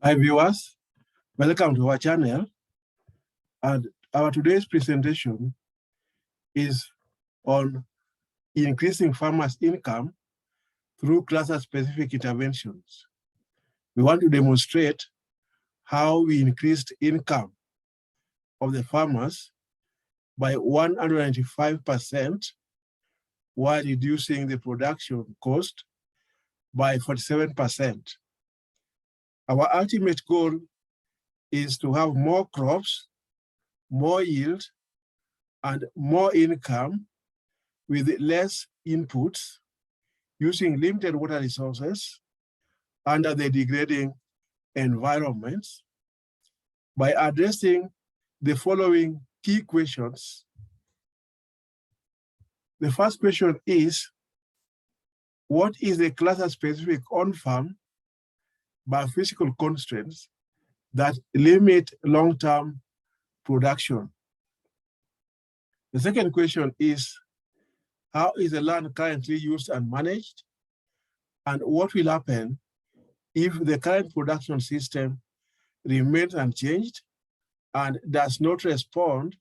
Hi viewers, welcome to our channel. And our today's presentation is on increasing farmers' income through cluster-specific interventions. We want to demonstrate how we increased income of the farmers by 195% while reducing the production cost by 47%. Our ultimate goal is to have more crops, more yield, and more income with less inputs using limited water resources under the degrading environments by addressing the following key questions. The first question is, what is the cluster-specific on-farm biophysical constraints that limit long-term production? The second question is, how is the land currently used and managed? And what will happen if the current production system remains unchanged and does not respond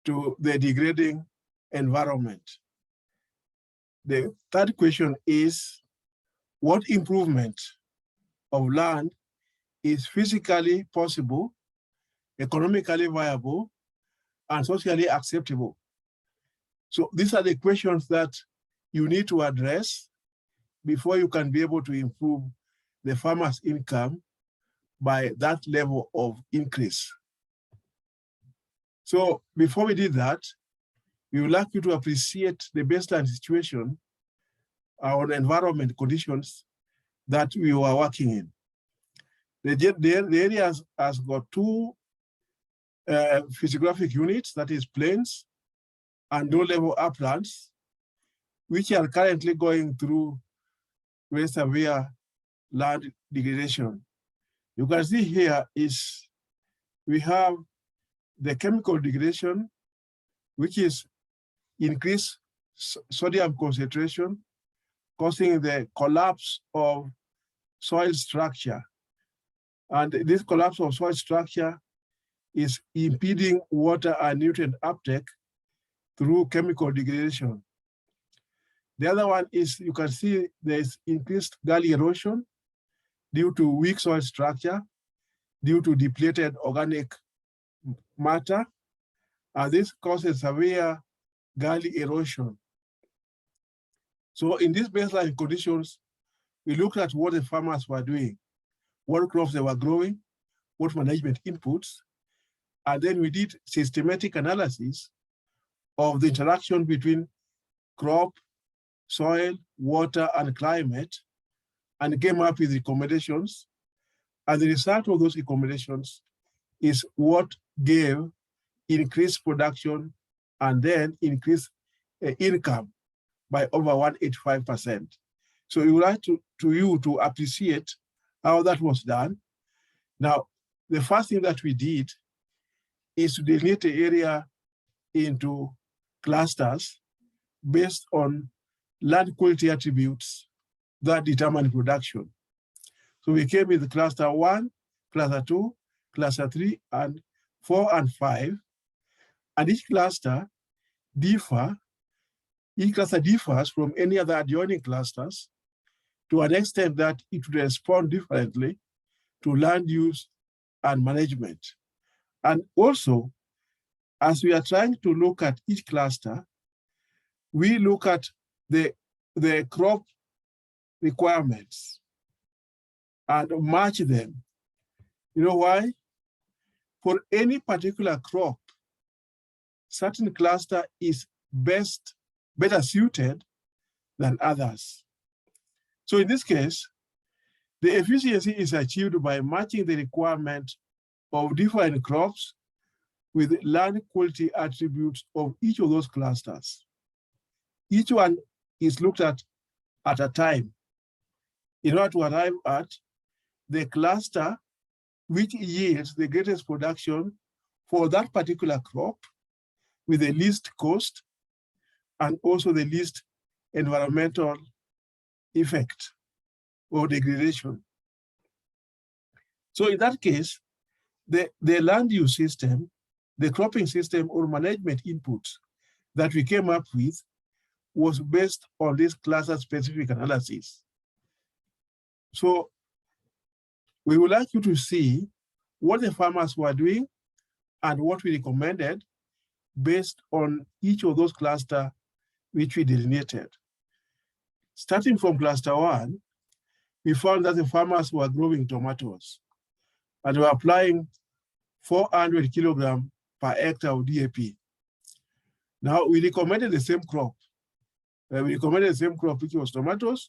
to the degrading environment? The third question is, what improvement of land is physically possible, economically viable, and socially acceptable? So these are the questions that you need to address before you can be able to improve the farmer's income by that level of increase. So before we did that, we would like you to appreciate the baseline situation or environment conditions that we were working in. The area has got two physiographic units, that is plains and low-level uplands, which are currently going through very severe land degradation. You can see here is we have the chemical degradation, which is increased sodium concentration, causing the collapse of soil structure. And this collapse of soil structure is impeding water and nutrient uptake through chemical degradation. The other one is, you can see there's increased gully erosion due to weak soil structure, due to depleted organic matter, and this causes severe gully erosion. So in these baseline conditions, we looked at what the farmers were doing, what crops they were growing, what management inputs, and then we did systematic analysis of the interaction between crop, soil, water, and climate, and came up with recommendations. And the result of those recommendations is what gave increased production and then increased income by over 185%. So we would like you to appreciate how that was done. Now, the first thing that we did is to delineate the area into clusters based on land quality attributes that determine production. So we came with cluster 1, cluster 2, cluster 3, and 4 and 5. And each cluster differs from any other adjoining clusters to an extent that it would respond differently to land use and management. And also, as we are trying to look at each cluster, we look at the crop requirements and match them. You know why? For any particular crop, certain cluster is better suited than others. So in this case, the efficiency is achieved by matching the requirement of different crops with land quality attributes of each of those clusters. Each one is looked at a time in order to arrive at the cluster which yields the greatest production for that particular crop with the least cost and also the least environmental effect or degradation. So in that case, the land use system, the cropping system or management inputs that we came up with was based on this cluster-specific analysis. So we would like you to see what the farmers were doing and what we recommended based on each of those clusters which we delineated. Starting from cluster 1, we found that the farmers were growing tomatoes and were applying 400 kilograms per hectare of DAP. Now, we recommended the same crop. We recommended the same crop, which was tomatoes,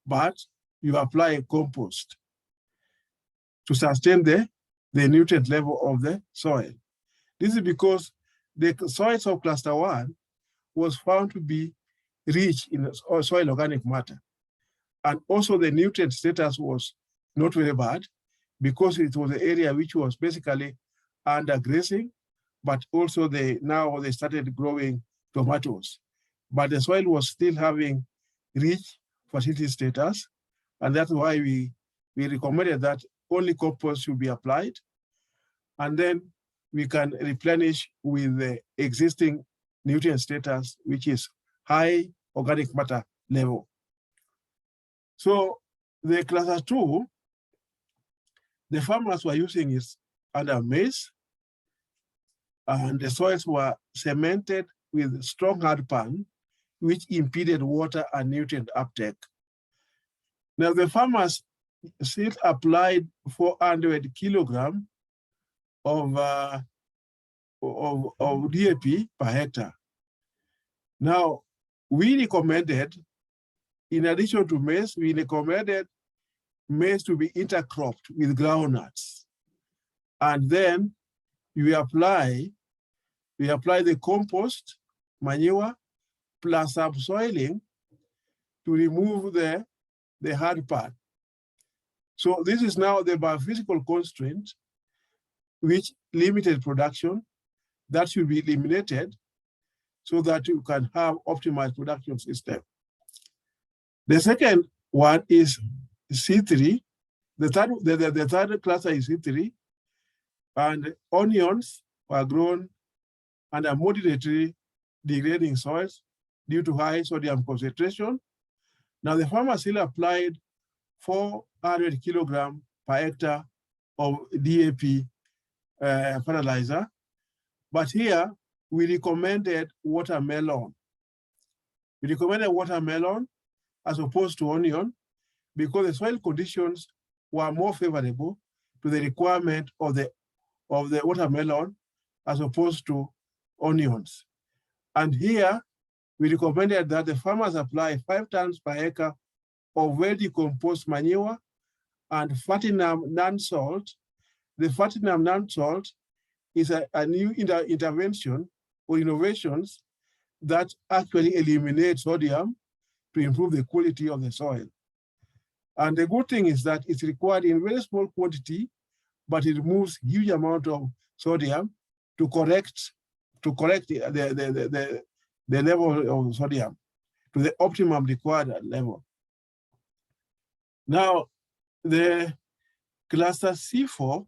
but you apply compost to sustain the nutrient level of the soil. This is because the soils of cluster 1 was found to be rich in soil organic matter. And also the nutrient status was not very bad because it was an area which was basically under grazing, but also now they started growing tomatoes. But the soil was still having rich fertility status, and that's why we recommended that only compost should be applied, and then we can replenish with the existing nutrient status, which is high organic matter level. So the cluster 2, the farmers were using it under maize, and the soils were cemented with strong hard pan, which impeded water and nutrient uptake. Now the farmers still applied 400 kilograms of DAP per hectare. Now, we recommended, in addition to maize, we recommended maize to be intercropped with groundnuts. And then we apply the compost, manure, plus subsoiling to remove the hard part. So this is now the biophysical constraint which limited production that should be eliminated so that you can have optimized production system. The second one is C3. The third cluster is C3, and onions were grown under moderately degrading soils due to high sodium concentration. Now the farmer still applied 400 kilograms per hectare of DAP fertilizer, but here we recommended watermelon. We recommended watermelon as opposed to onion because the soil conditions were more favorable to the requirement of the watermelon as opposed to onions. And here we recommended that the farmers apply 5 tons per acre of well-decomposed manure and Fatinam non-salt. The Fatinam non-salt is a new intervention or innovations that actually eliminate sodium to improve the quality of the soil. And the good thing is that it's required in very small quantity, but it removes huge amount of sodium to correct the level of sodium to the optimum required level. Now, the cluster C4,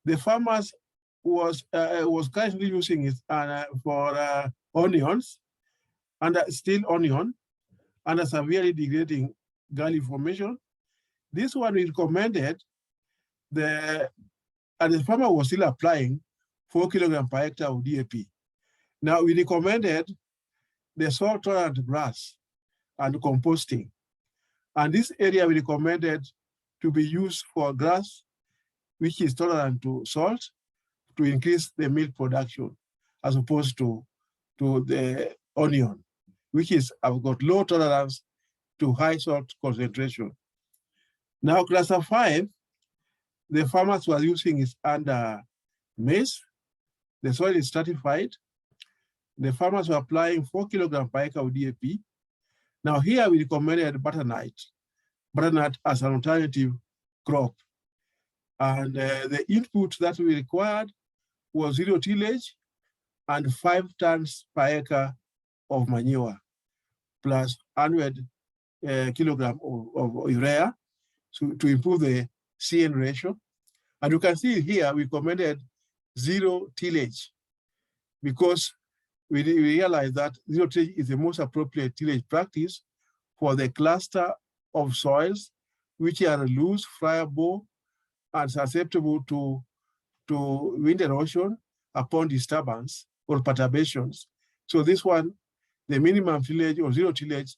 the farmers was currently using it for onions, and still onion, under severely degrading gully formation. This one we recommended, and the farmer was still applying 4 kilograms per hectare of DAP. Now we recommended the salt-tolerant grass and composting. And this area we recommended to be used for grass, which is tolerant to salt, to increase the milk production, as opposed to the onion, which is have got low tolerance to high salt concentration. Now, cluster 5, the farmers were using it under maize. The soil is stratified. The farmers were applying 4 kilograms per acre of DAP. Now here we recommended butternut as an alternative crop. And the input that we required was 0 tillage and 5 tons per acre of manure, plus 100 kilograms of urea to improve the CN ratio. And you can see here, we recommended zero tillage because we realized that zero tillage is the most appropriate tillage practice for the cluster of soils which are loose, friable, and susceptible to wind erosion upon disturbance or perturbations. So this one, the minimum tillage or zero tillage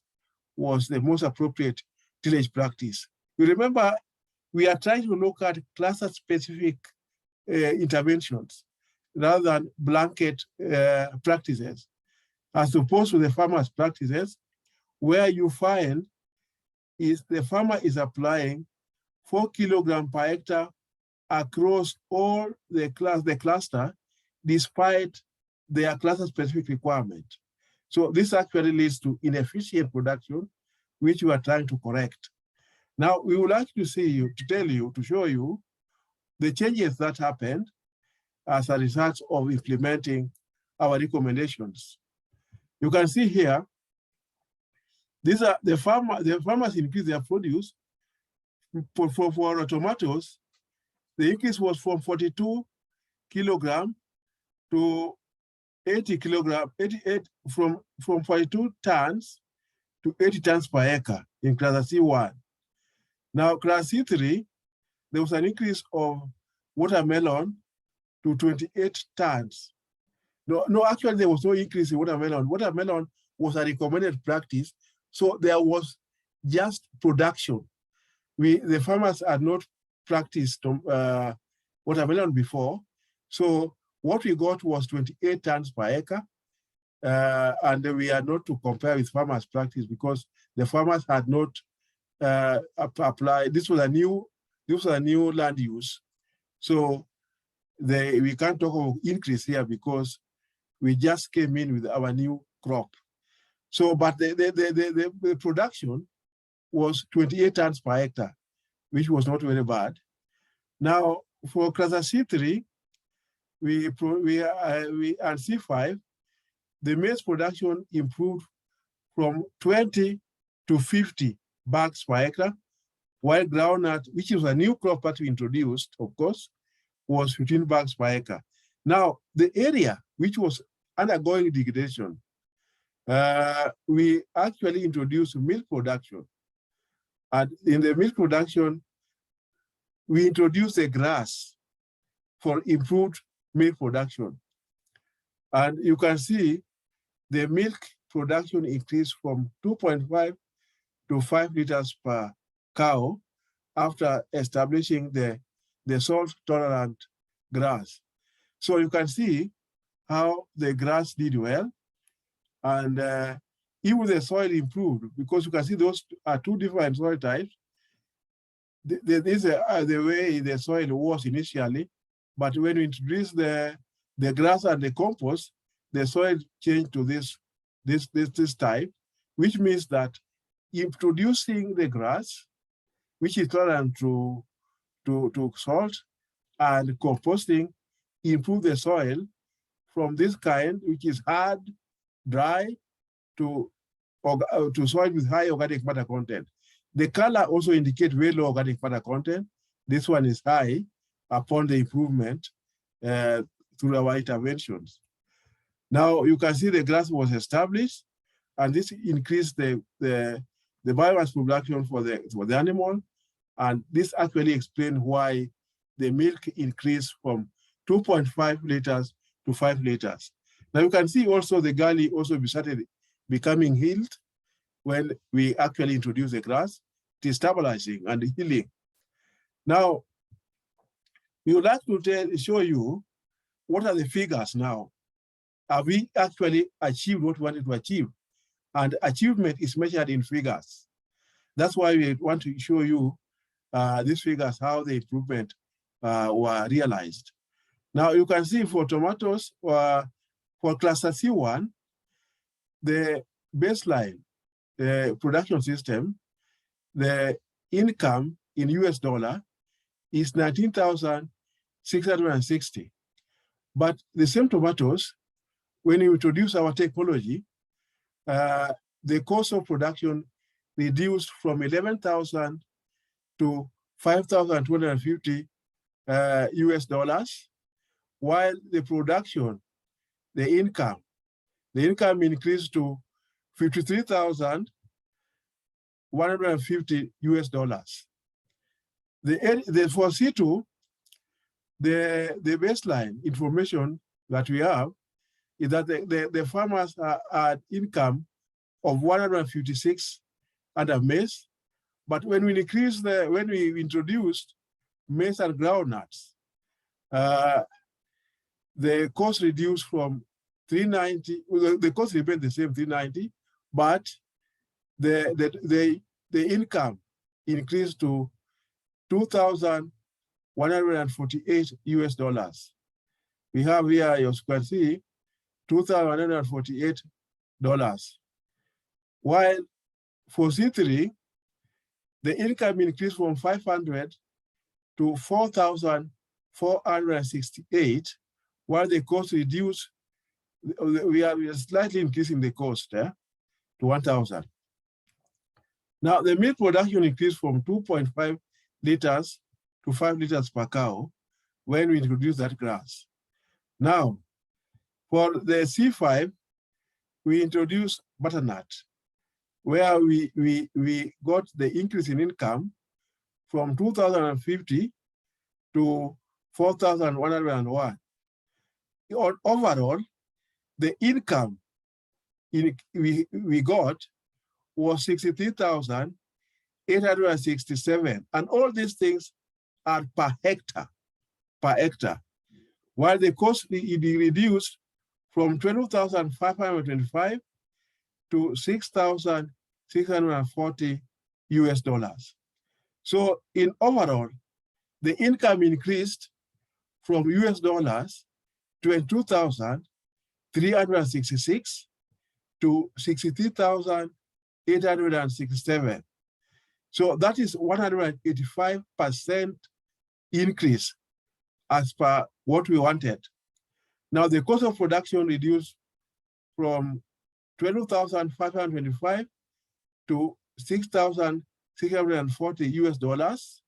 was the most appropriate tillage practice. You remember, we are trying to look at cluster-specific interventions rather than blanket practices, as opposed to the farmer's practices, where you find is the farmer is applying 4 kilograms per hectare across all the cluster, despite their cluster-specific requirement. So this actually leads to inefficient production, which we are trying to correct. Now, we would like to show you the changes that happened as a result of implementing our recommendations. You can see here, these are the farmers increase their produce. For tomatoes, the increase was from 42 kilogram to 80 kilogram, 88 from 42 tons to 80 tons per acre in class C1. Now, class C3, there was an increase of watermelon to 28 tons. No, actually, there was no increase in watermelon. Watermelon was a recommended practice, so there was just production. The farmers had not practiced watermelon before, so what we got was 28 tons per acre, and we are not to compare with farmers' practice because the farmers had not applied. This was a new land use, so we can't talk of increase here because we just came in with our new crop. So, but the production was 28 tons per hectare, which was not very bad. Now, for cluster C3, and C5, the maize production improved from 20 to 50 bags per hectare, while groundnut, which is a new crop that we introduced, of course, was 15 bags per acre. Now, the area which was undergoing degradation, we actually introduced milk production. And in the milk production, we introduced a grass for improved milk production. And you can see the milk production increased from 2.5 to 5 liters per cow after establishing the salt-tolerant grass. So you can see how the grass did well, and even the soil improved because you can see those are two different soil types. This is the way the soil was initially, but when we introduced the grass and the compost, the soil changed to this type, which means that introducing the grass, which is tolerant to salt, and composting improve the soil from this kind, which is hard, dry, to soil with high organic matter content. The color also indicates very low organic matter content. This one is high upon the improvement through our interventions. Now you can see the grass was established, and this increased the biomass production for the animal, and this actually explains why the milk increased from 2.5 liters to 5 liters. Now you can see also the galley also started becoming healed when we actually introduced the grass. It is stabilizing and healing. Now, we would like to show you what are the figures now. Have we actually achieved what we wanted to achieve? And achievement is measured in figures. That's why we want to show you these figures, how the improvement were realized. Now you can see for tomatoes, for cluster C1, the baseline production system, the income in US dollar is 19,660. But the same tomatoes, when we introduce our technology, the cost of production reduced from 11,000 to 5,250 US dollars, while the production, the income increased to 53,150 US dollars. For C2, the baseline information that we have is that the farmers had income of 156 under maize, but when we introduced maize and groundnuts, the cost reduced from 390. The cost remained the same, 390, but the income increased to 2,148 US dollars. We have here, you can see, $2,148. While for C3, the income increased from 500 to 4,468, while the cost reduced. We are slightly increasing the cost to 1,000. Now, the milk production increased from 2.5 liters to 5 liters per cow when we introduced that grass. Now, for the C5, we introduced butternut, where we got the increase in income from 2,050 to 4,101. Overall, the income we got was 63,867, and all these things are per hectare. While the cost reduced from 12,525 to 6,640 US dollars. So in overall, the income increased from US dollars 22,366 to 63,867. So that is 185% increase as per what we wanted. Now the cost of production reduced from 12,525 to 6,640 US dollars,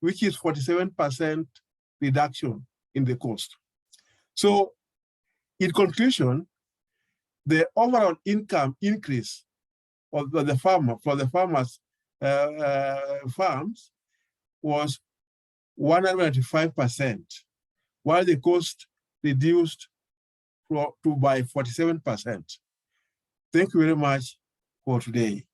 which is 47% reduction in the cost. So in conclusion, the overall income increase of the farmers' farms was 195%, while the cost reduced by 47%. Thank you very much for today.